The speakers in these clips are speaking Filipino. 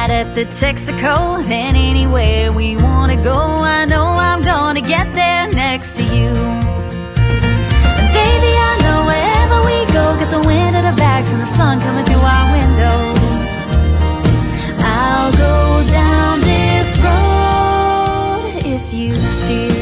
night at the Texaco. Then anywhere we wanna go, I know I'm gonna get there next to you. And baby, I know wherever we go, got the wind at our backs and the sun coming through our windows. I'll go down this road if you steer.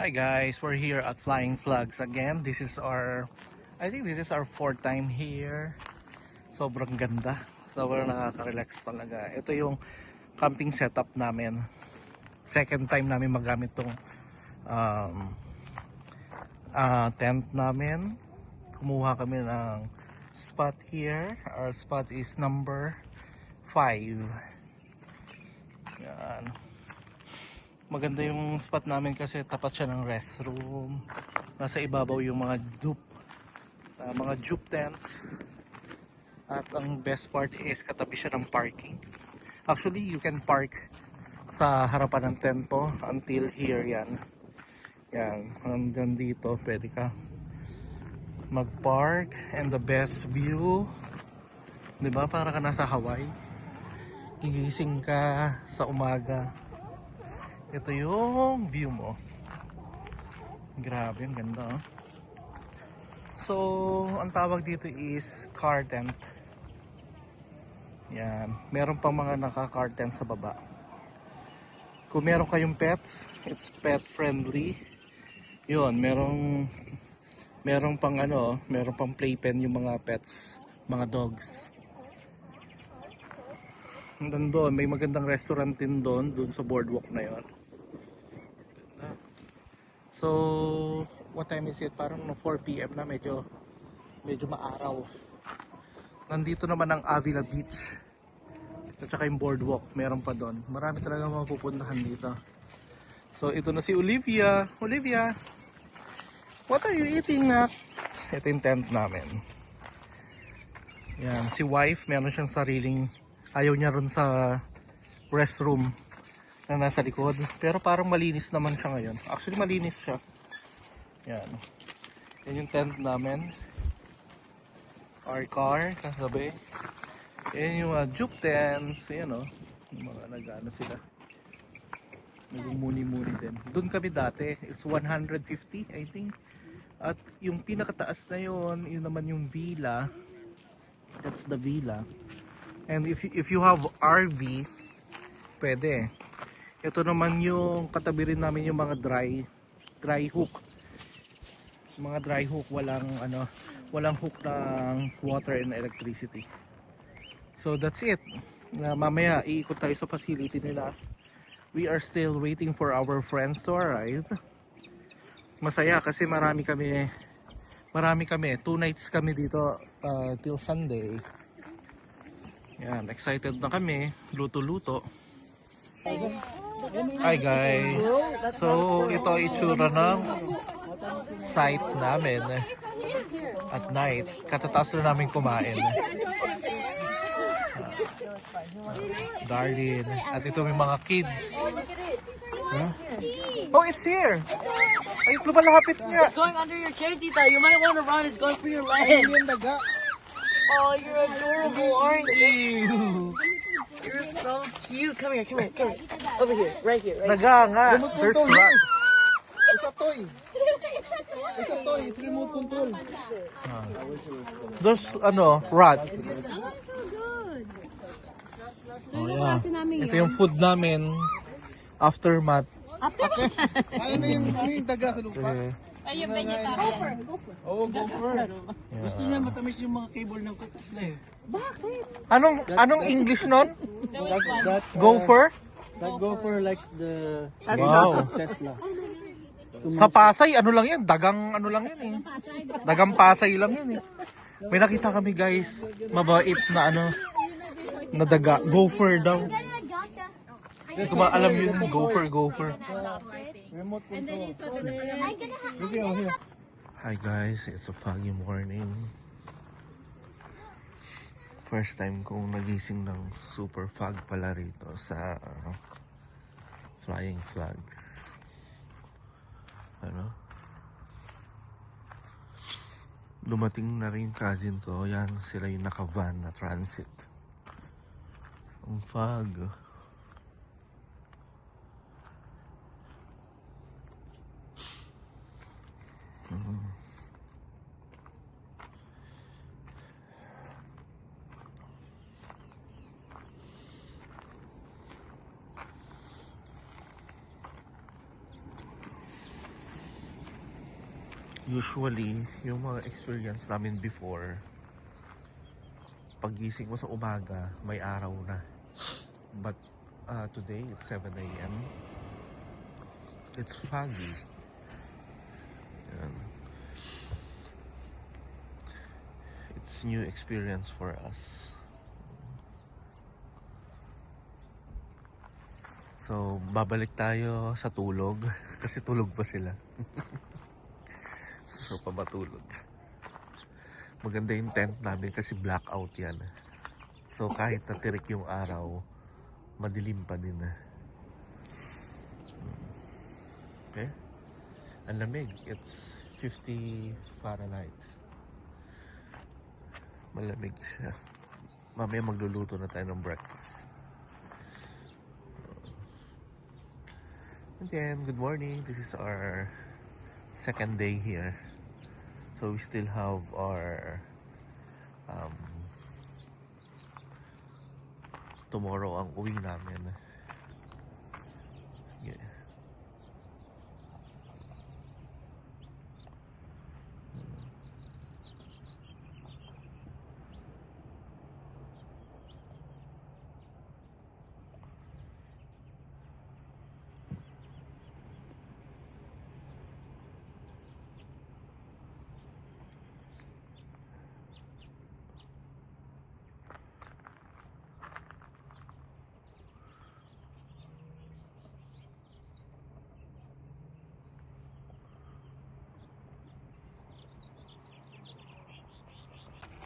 Hi guys, we're here at Flying Flags again. I think this is our fourth time here. Sobrang ganda. Sobrang nakaka-relax talaga. Ito yung camping setup namin. Second time namin magamit tong tent namin. Kumuha kami ng spot here. Our spot is number 5. Yan. Maganda yung spot namin kasi tapat siya ng restroom. Nasa ibabaw yung mga dupe tents. At ang best part is katabi siya ng parking. Actually, you can park sa harapan ng tent po until here yan. Yan, hanggang dito pwede ka mag-park and the best view. 'Di ba? Para ka nasa Hawaii. Gigising ka sa umaga. Ito yung view mo. Grabe, ang ganda. Oh. So, ang tawag dito is car tent. Yan. Meron pa mga naka-car tent sa baba. Kung meron kayong pets, it's pet friendly. Yun, meron pang playpen yung mga pets, mga dogs. Hanggang doon, may magandang restaurant din doon sa boardwalk na yon. So, what time is it? Parang 4 PM na, medyo maaraw. Nandito naman ang Avila Beach. At saka yung boardwalk, meron pa doon. Marami talaga mapupuntahan dito. So, ito na si Olivia. Olivia, what are you eating na? Ito yung tent namin. Yan, si wife, meron siyang sariling, ayaw niya ron sa restroom na nasa likod. Pero parang malinis naman siya ngayon. Actually, malinis siya. Yan. Yan yung tent namin. Our car, kasabi. Yan yung juke tents. Yan o. Yung mga nag-ano sila. Nagmumuni-muni din. Doon kami dati. It's 150, I think. At yung pinakataas na yun naman yung villa. That's the villa. And if you have RV, pwede. Ito naman yung katabi rin namin yung mga dry hook. Mga dry hook, walang hook ng water and electricity. So that's it. Mamaya iikot tayo sa facility nila. We are still waiting for our friends to arrive. Masaya kasi marami kami. 2 nights kami dito till Sunday. Yan, excited na kami. Luto-luto. Hi guys. So ito itsura ng site namin at night. Katataas na namin kumain. Darlene. At ito may mga kids. Huh? Oh, it's here. Ay, lumalapit niya. It's going under your chair, Tita. You might want to run. It's going for your leg. Oh, you're adorable, aren't you? You're so cute. Come here. Over here, right here. Daga nga. There's rat. It's a toy. It's remote control. There's rat. Oh, Ano yeah. klase namin Ito yung food namin. Aftermath. Ano yung daga sa lupa? Ayun, vegetarian. Oh, gopher. Gusto niya matamis yung mga cable ng Tesla eh. Bakit? Anong English nun? That Gopher? gopher likes the Wow. Tesla. Sa Pasay, ano lang yan? Dagang ano lang yan eh. Dagang Pasay lang yan eh. May nakita kami guys, mabait na na daga. Gopher daw. Hindi ko ba alam yun, gopher. Remote control. Hi guys, it's a foggy morning. First time kong nagising ng super fog pala rito sa flying flags. Ano? Dumating na rin cousin ko. Yan, sila yung naka-van na transit. Ang fog. Usually, yung mga experience namin before, paggising mo sa umaga, may araw na. But today, it's 7 a.m. It's foggy. Yan. It's new experience for us. So, babalik tayo sa tulog kasi tulog pa sila. So, pamatulog. Maganda yung tent namin kasi blackout yan. So, kahit natirik yung araw, madilim pa din. Okay? Ang lamig. It's 50 Fahrenheit. Malamig siya. Mamaya magluluto na tayo ng breakfast. Again, good morning. This is our second day here. So we still have our tomorrow ang uwi namin. Yeah.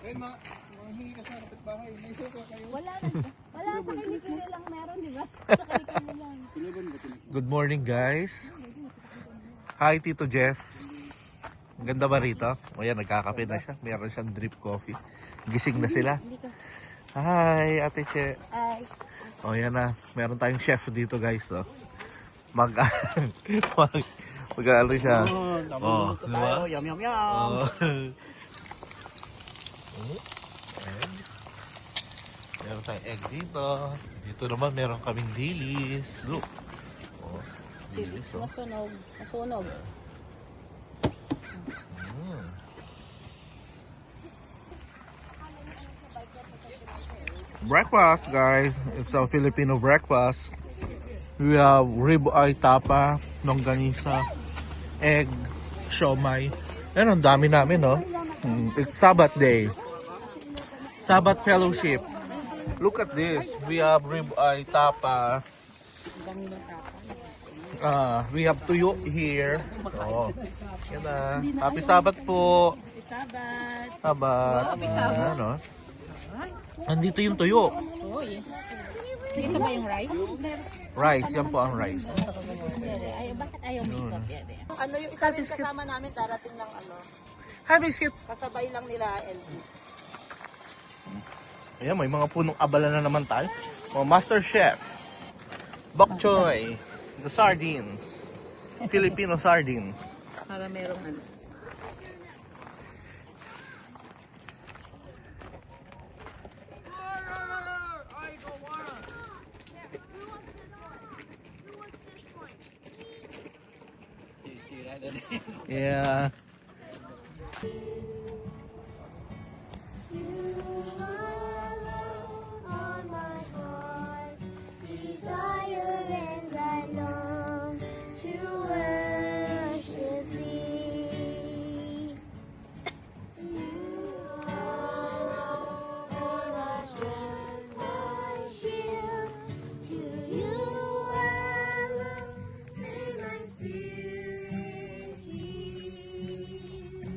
Eh, mahingi ka sa kapitbahay. May suko kayo. Wala na. Wala sa kilikili lang meron, di ba? Sa kilikili lang. Good morning, guys. Hi, Tito Jess. Ang ganda ba rito? O yan, nagkakape na siya. Meron siyang drip coffee. Gising na sila. Hi, Ate Che. Ay. O yan na. Meron tayong chef dito, guys. Oh. Mag ano siya. Oh, diba? Yum, yum, yum. Oh. Egg. Meron tayong egg dito. Dito naman meron kaming dilis. Look. Oh, dilis. Oh. Nasunog. Nasunog. Breakfast, guys. It's a Filipino breakfast. We have rib-eye tapa, longganisa, egg, siomay. Ayan, ang dami namin, no? It's Sabbath day. Sabbath fellowship. Look at this. We have rib-eye tapa. We have tuyo here. Oh. Yan na. Happy Sabbath po. Happy Sabbath. Sabbath. Happy Sabbath. Ano? Andito yung tuyo. Uy. Ito ba yung rice? Rice. Yan po ang rice. Ay, bakit ayaw makeup yan eh? Ano yung isa rin kasama namin darating ng ano, Hi, biscuit. kasabay lang nila Elvis. Ayan, may mga punong abala na naman tayo. Mga Master Chef. Bok choy. The sardines. Filipino sardines. Para merong ano. Yeah. On my heart, desire and I long to worship Thee. You are my strength, my shield. To You alone may my spirit yield.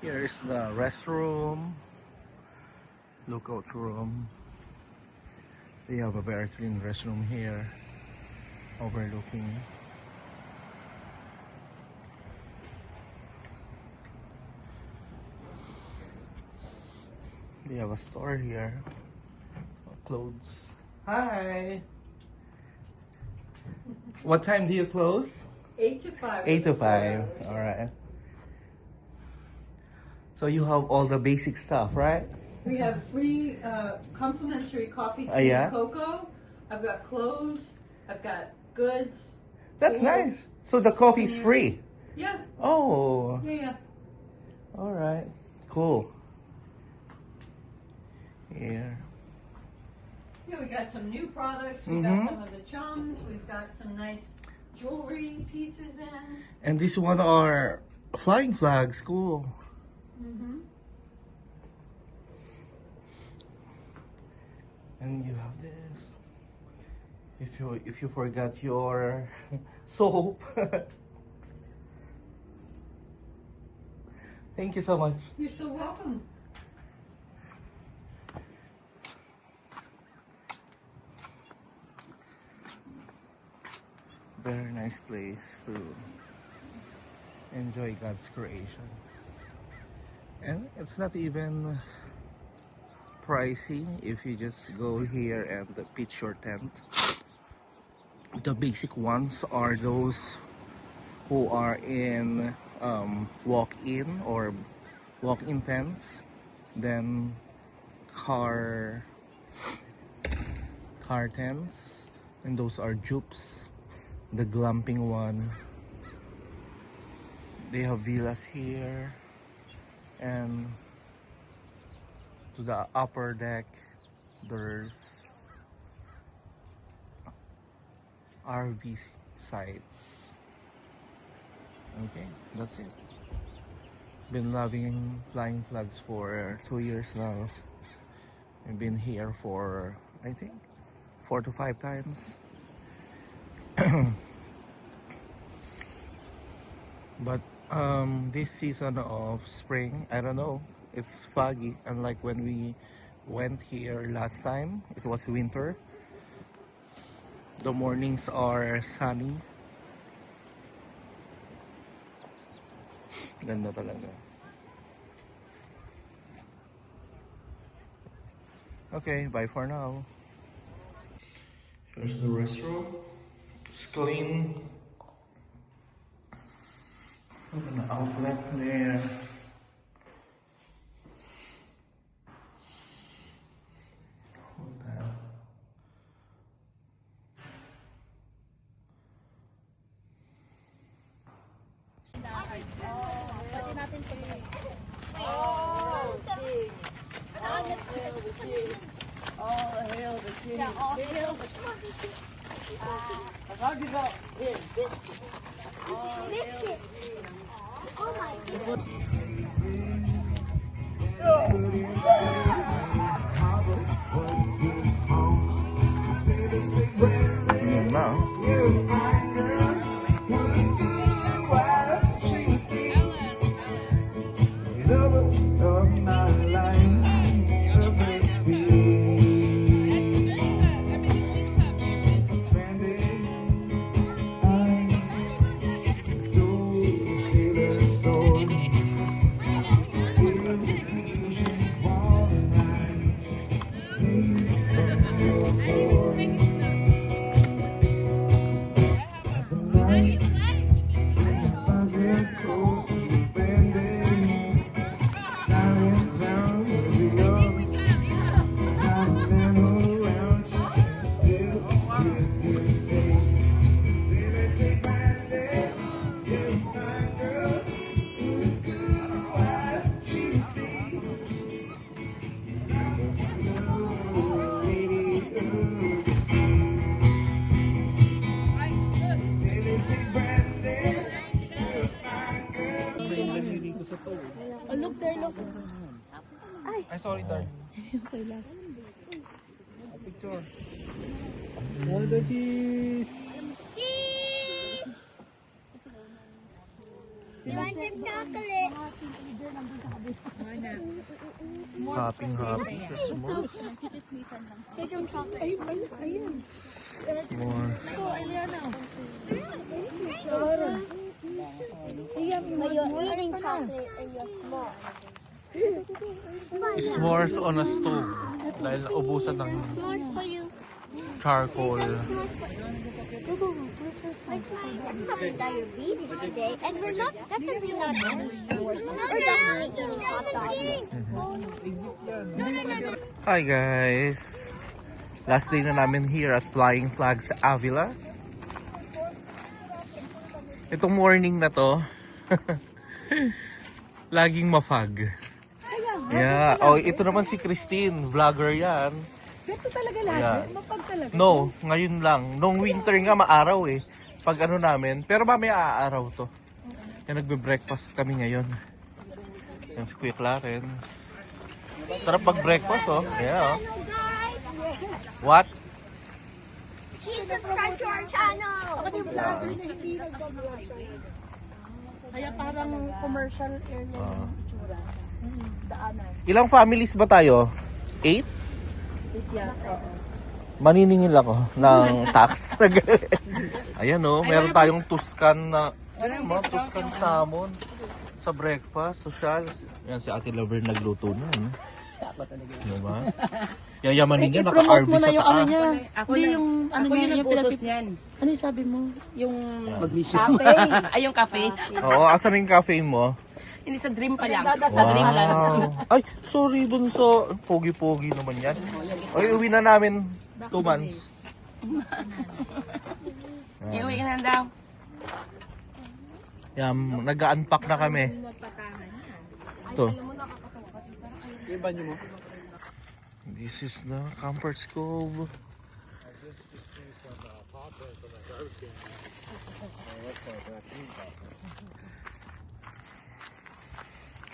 Here is the restroom, lookout room. They have a very clean restroom here, overlooking. They have a store here, clothes. Hi! What time do you close? 8 to 5. 8 to 5, alright. So you have all the basic stuff, right? We have free complimentary coffee, tea, Yeah? and cocoa. I've got clothes. I've got goods. That's nice. So the coffee is free? Yeah, Oh, yeah. alright. Cool. Here. Yeah, we got some new products. We got some of the chums. We've got some nice jewelry pieces in. And this one are flying flags. Cool. And you have this. If you forgot your soap. Thank you so much. You're so welcome. Very nice place to enjoy God's creation. And it's not even pricey if you just go here and pitch your tent. The basic ones are those who are in walk-in or walk-in tents, then car tents, and those are jupes. The glamping one, they have villas here, and to the upper deck there's RV sites. Okay, that's it. Been loving Flying Flags for 2 years now. I've been here for, I think, 4 to 5 times. But this season of spring, I don't know, it's foggy, unlike when we went here last time. It was winter. The mornings are sunny. Ganda talaga. Okay, bye for now. Here's the restroom. It's clean. An outlet there. Hotel. Pwede natin ito. Oh, king. Ah, next to it. All hail the king. Yeah, all hail. I'm talking about him, this king. Biscuit. Oh my goodness. Yun na. Oh, look there, look. Ay, sorry, Dar. Okay lang. Picture. All the cheese. You want some chocolate? Happy the s'mores. Here's some chocolate. S'mores. But you're eating chocolate and you're small. S'mores on a stove. Dahil naubusan ng S'mores for you. charcoal. S'mores for you. We're diabetes today, and we're not definitely not eating s'mores. We're definitely eating hot dogs. Hi guys! Last day na namin here at Flying Flag sa Avila. Itong morning na to, laging mafag. Yeah. Oh, ito naman si Christine, vlogger yan. Ganito talaga lagi? Yeah. Mapag talaga? No, ngayon lang. Nung winter nga maaraw eh. Pag ano namin, pero mamaya aaraw to. Yan, nagbe-breakfast kami ngayon. Yan si Kuya Clarence. Sarap mag-breakfast oh. Yeah oh. What? Please subscribe to our channel. Kaya parang commercial area yung itsura. Daanan. Ilang families ba tayo? 8? Maniningil ako ng tax. Ayan oh, meron tayong Tuscan na Tuscan salmon sa breakfast, social. Yan si Ate Lover nagluto na. Diba? Yayamanin niya, naka-RV sa taas. Ako hindi yung ano niya, yung nag-utos niyan. Ano yung sabi mo? Yung Cafe. Ay, yung cafe. Oo, asan yung cafe mo? Hindi sa dream pa lang. Sa dream lang. Ay, sorry bunso. Pogi-pogi naman yan. Ay, uwi na namin 2 months. Iuwi ka na daw. Yan, nag-unpack na kami. Ito. This is the Comforts Cove.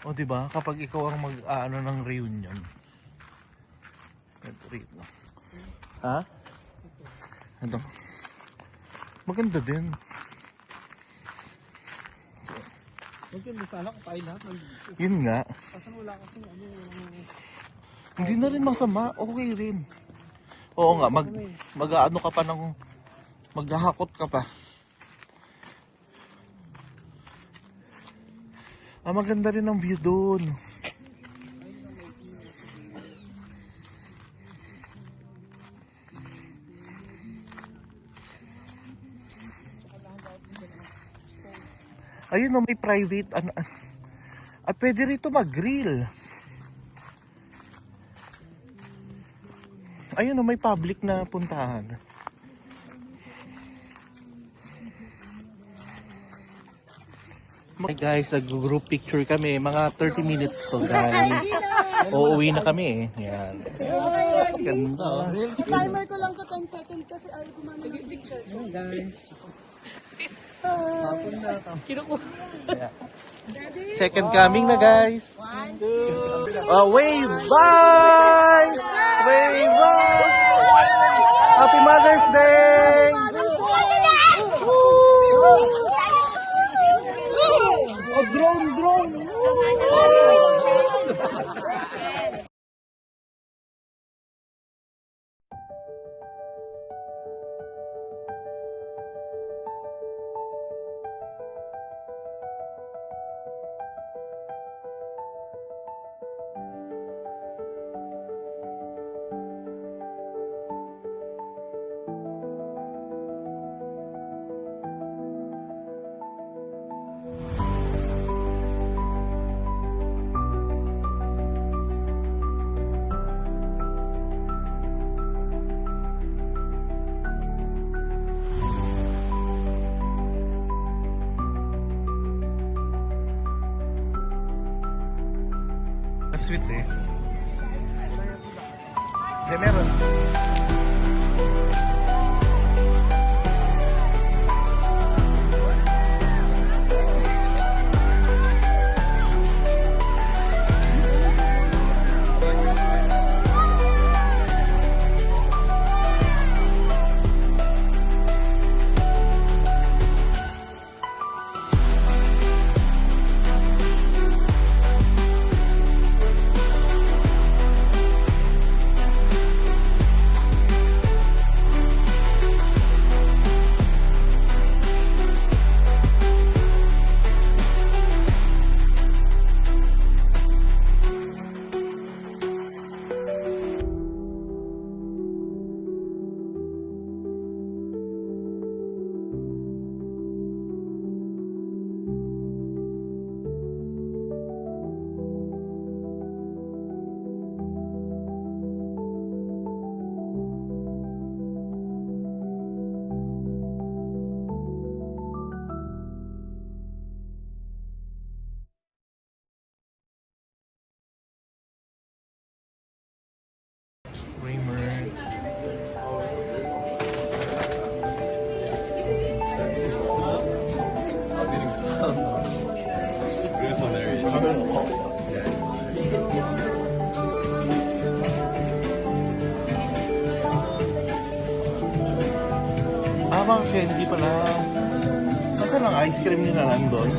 O diba, kapag ikaw ang mag-ano ng reunion. Ito. Ha? Ito. Maganda din. Maganda sana kung tayo lahat nandito. Yun nga. Kasi wala kasi ano Hindi na rin masama. Okay rin. Oo nga, mag-ano ka pa ng maghahakot ka pa. Maganda rin ang view doon. Ayun, may private pwede rito mag-grill. Ayun, may public na puntahan. Hey guys, nag-group picture kami. Mga 30 minutes to guys. Uuwi na kami eh. Yan. Ganda. timer ko lang to 10 seconds kasi ayaw kumano ng picture. guys. Yeah. Second coming na guys. Wave! Bye! Wave! Bye! Happy Mother's Day! Oh, drone! Sweet eh. Hindi, meron. pala. Nasaan ang ice cream nila nandun?